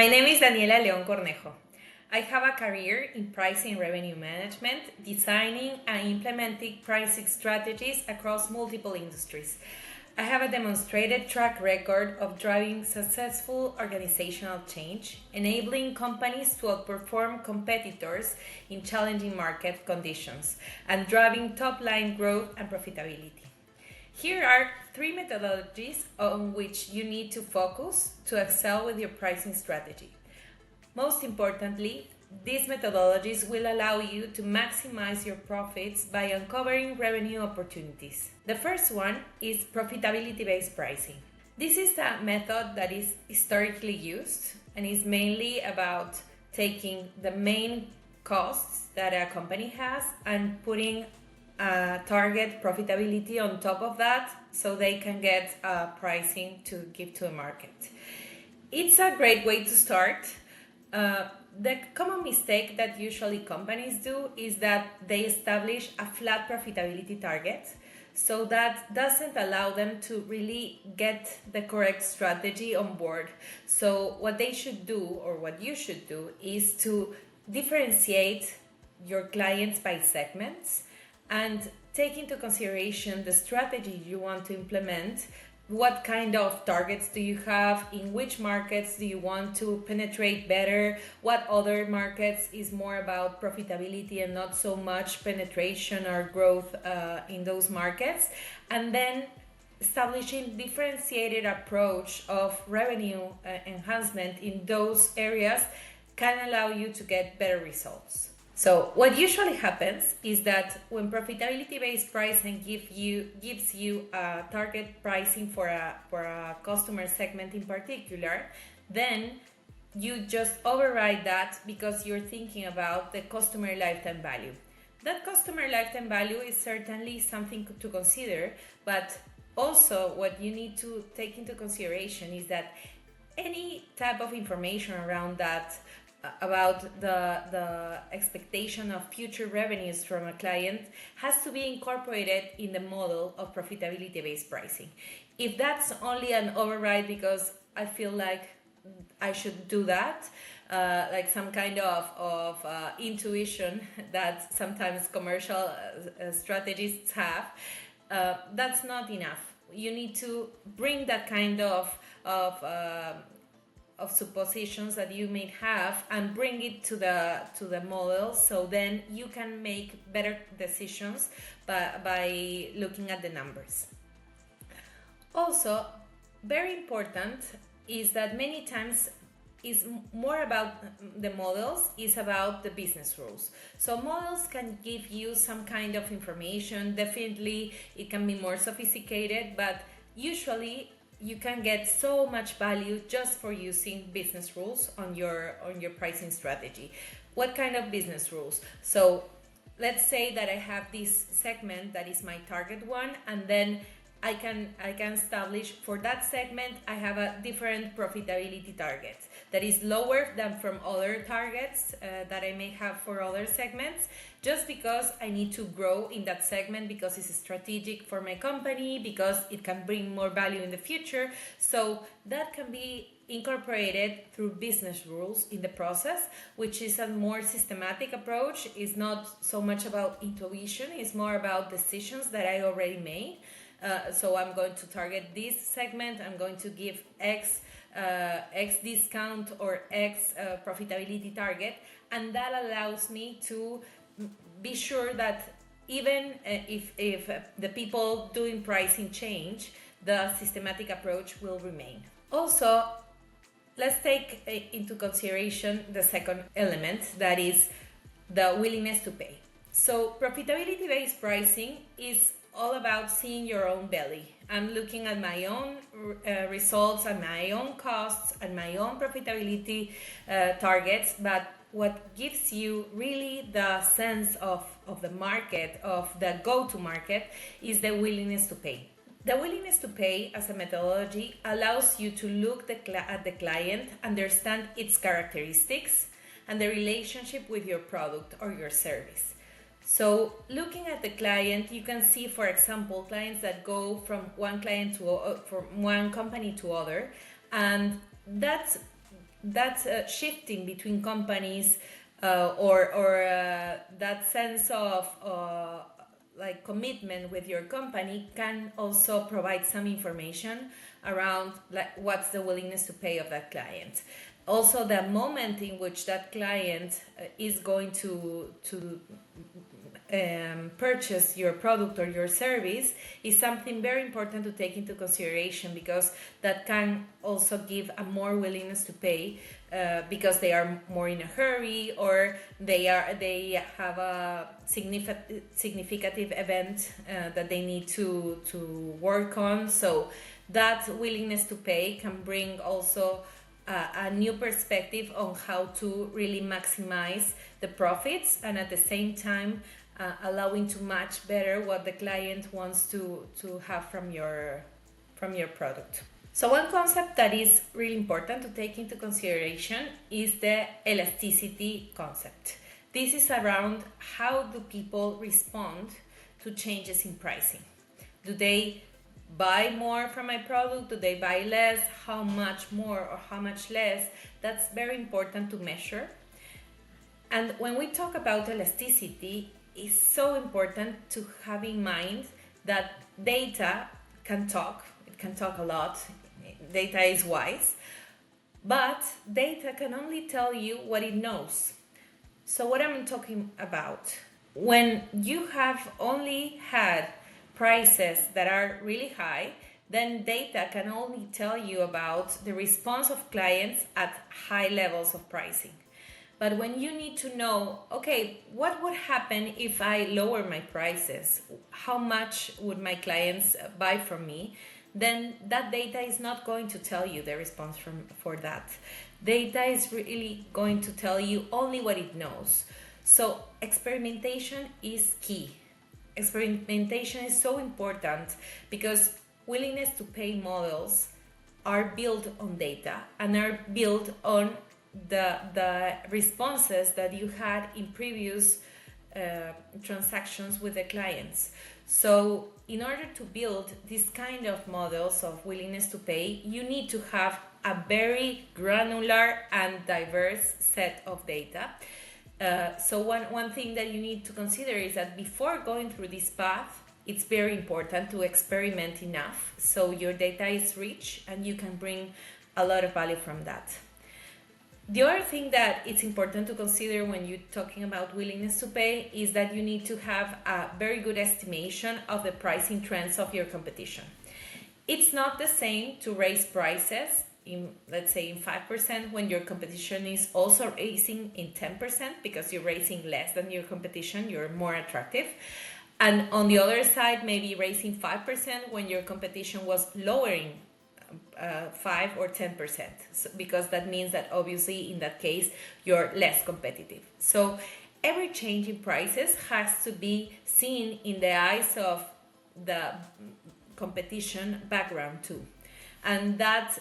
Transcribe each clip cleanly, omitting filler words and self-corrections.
My name is Daniela León Cornejo. I have a career in pricing and revenue management, designing and implementing pricing strategies across multiple industries. I have a demonstrated track record of driving successful organizational change, enabling companies to outperform competitors in challenging market conditions, and driving top-line growth and profitability. Here are 3 methodologies on which you need to focus to excel with your pricing strategy. Most importantly, these methodologies will allow you to maximize your profits by uncovering revenue opportunities. The first one is profitability-based pricing. This is a method that is historically used and is mainly about taking the main costs that a company has and putting target profitability on top of that so they can get pricing to give to the market. It's a great way to start. The common mistake that usually companies do is that they establish a flat profitability target, so that doesn't allow them to really get the correct strategy on board. So what they should do, or what you should do, is to differentiate your clients by segments and take into consideration the strategy you want to implement. What kind of targets do you have? In which markets do you want to penetrate better? What other markets is more about profitability and not so much penetration or growth in those markets? And then establishing differentiated approach of revenue enhancement in those areas can allow you to get better results. So what usually happens is that when profitability-based pricing gives you a target pricing for a customer segment in particular, then you just override that because you're thinking about the customer lifetime value. That customer lifetime value is certainly something to consider, but also what you need to take into consideration is that any type of information around that about the expectation of future revenues from a client has to be incorporated in the model of profitability-based pricing. If that's only an override because I feel like I should do that, like some kind of intuition that sometimes commercial strategists have, that's not enough. You need to bring that kind of suppositions that you may have and bring it to the model, so then you can make better decisions by looking at the numbers. Also, very important is that many times is more about the models, is about the business rules. So models can give you some kind of information. Definitely it can be more sophisticated, but usually you can get so much value just for using business rules on your pricing strategy. What kind of business rules? So let's say that I have this segment that is my target one, and then I can establish for that segment I have a different profitability target that is lower than from other targets that I may have for other segments, just because I need to grow in that segment, because it's strategic for my company, because it can bring more value in the future. So that can be incorporated through business rules in the process, which is a more systematic approach. It's not so much about intuition, it's more about decisions that I already made. So I'm going to target this segment, I'm going to give X discount or X profitability target, and that allows me to be sure that even if the people doing pricing change, the systematic approach will remain. Also, let's take into consideration the second element, that is the willingness to pay. So profitability-based pricing is all about seeing your own belly. I'm looking at my own results and my own costs and my own profitability targets, but what gives you really the sense of the market, of the go-to market, is the willingness to pay. The willingness to pay as a methodology allows you to look at the client, understand its characteristics, and the relationship with your product or your service. So looking at the client, you can see, for example, clients that go from one company to other, and that's shifting between companies, or that sense of like commitment with your company can also provide some information around like what's the willingness to pay of that client. Also, the moment in which that client is going to purchase your product or your service is something very important to take into consideration, because that can also give a more willingness to pay, because they are more in a hurry, or they have a significant event that they need to work on. So that willingness to pay can bring also a new perspective on how to really maximize the profits, and at the same time allowing to match better what the client wants to have from your product. So one concept that is really important to take into consideration is the elasticity concept. This is around how do people respond to changes in pricing. Do they buy more from my product? Do they buy less? How much more or how much less? That's very important to measure. And when we talk about elasticity, it's so important to have in mind that data can talk. It can talk a lot. Data is wise. But data can only tell you what it knows. So what I'm talking about, when you have only had prices that are really high, then data can only tell you about the response of clients at high levels of pricing. But when you need to know, okay, what would happen if I lower my prices? How much would my clients buy from me? Then that data is not going to tell you the response for that. Data is really going to tell you only what it knows. So experimentation is key. Experimentation is so important because willingness to pay models are built on data and are built on the responses that you had in previous transactions with the clients. So in order to build this kind of models of willingness to pay, you need to have a very granular and diverse set of data. So one thing that you need to consider is that before going through this path, it's very important to experiment enough so your data is rich and you can bring a lot of value from that. The other thing that it's important to consider when you're talking about willingness to pay is that you need to have a very good estimation of the pricing trends of your competition. It's not the same to raise prices in, let's say, in 5% when your competition is also raising in 10%, because you're raising less than your competition, you're more attractive. And on the other side, maybe raising 5% when your competition was lowering 5 or 10%, because that means that obviously in that case you're less competitive. So every change in prices has to be seen in the eyes of the competition background too. And that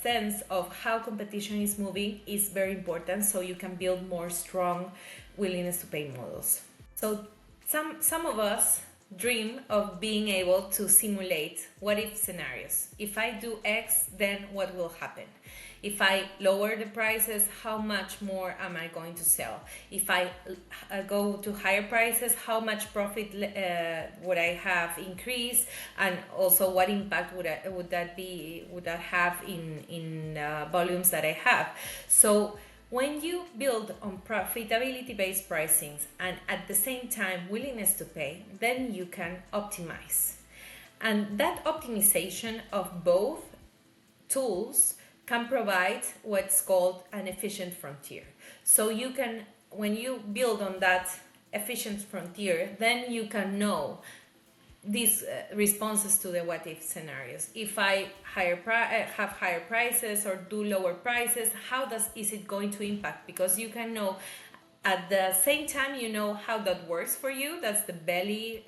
sense of how competition is moving is very important, so you can build more strong willingness to pay models. So some of us dream of being able to simulate what if scenarios. If I do X, then what will happen? If I lower the prices, how much more am I going to sell? If I go to higher prices, how much profit would I have increased? And also, what impact would that have in volumes that I have? So when you build on profitability-based pricings and at the same time willingness to pay, then you can optimize. And that optimization of both tools can provide what's called an efficient frontier. So you can, when you build on that efficient frontier, then you can know these responses to the what if scenarios. If I have higher prices or do lower prices, how is it going to impact? Because you can know at the same time, you know how that works for you. That's the belly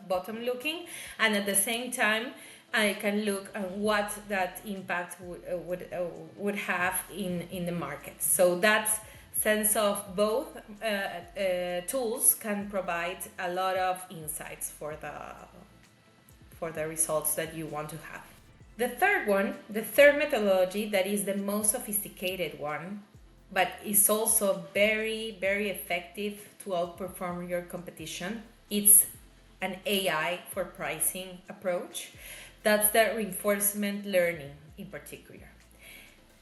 bottom looking, and at the same time I can look at what that impact would have in the market. So that's sense of both tools can provide a lot of insights for the results that you want to have. The third one, the third methodology that is the most sophisticated one, but is also very, very effective to outperform your competition. It's an AI for pricing approach. That's the reinforcement learning in particular.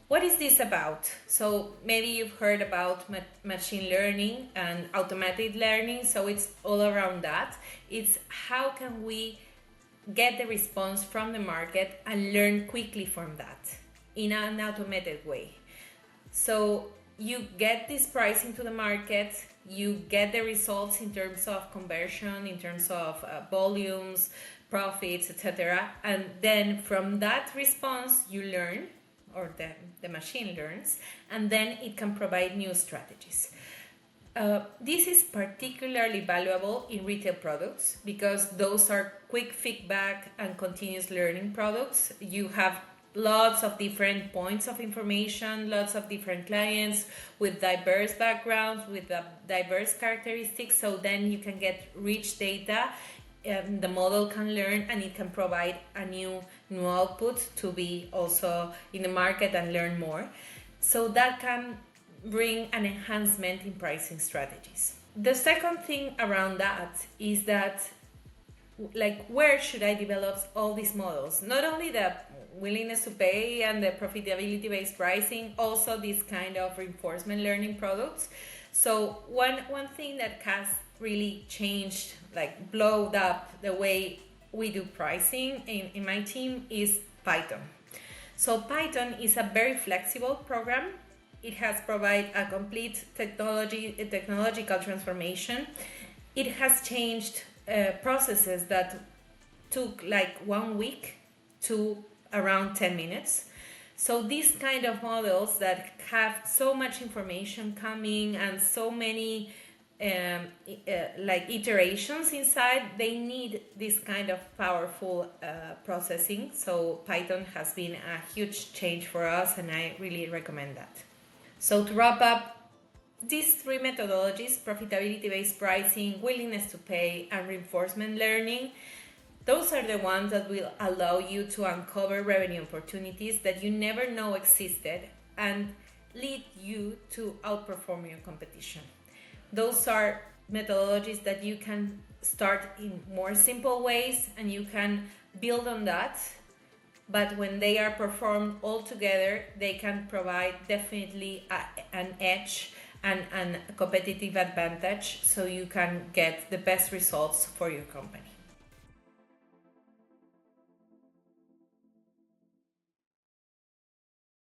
What is this about? So maybe you've heard about machine learning and automated learning, so it's all around that. It's how can we get the response from the market and learn quickly from that in an automated way. So you get this pricing to the market, you get the results in terms of conversion, in terms of volumes, profits, etc. And then from that response, you learn, or the machine learns, and then it can provide new strategies. This is particularly valuable in retail products because those are quick feedback and continuous learning products. You have lots of different points of information, lots of different clients with diverse backgrounds, with diverse characteristics, so then you can get rich data. The model can learn and it can provide a new output to be also in the market and learn more. So that can bring an enhancement in pricing strategies. The second thing around that is that, like, where should I develop all these models? Not only the willingness to pay and the profitability based pricing, also this kind of reinforcement learning products. So one thing that has really changed, like blowed up the way we do pricing in my team is Python. So Python is a very flexible program. It has provided a complete technological transformation. It has changed processes that took like 1 week to around 10 minutes. So these kind of models that have so much information coming and so many like iterations inside, they need this kind of powerful processing. So Python has been a huge change for us and I really recommend that. So to wrap up, these three methodologies, profitability-based pricing, willingness to pay, and reinforcement learning, those are the ones that will allow you to uncover revenue opportunities that you never know existed and lead you to outperform your competition. Those are methodologies that you can start in more simple ways and you can build on that. But when they are performed all together, they can provide definitely an edge and a competitive advantage so you can get the best results for your company.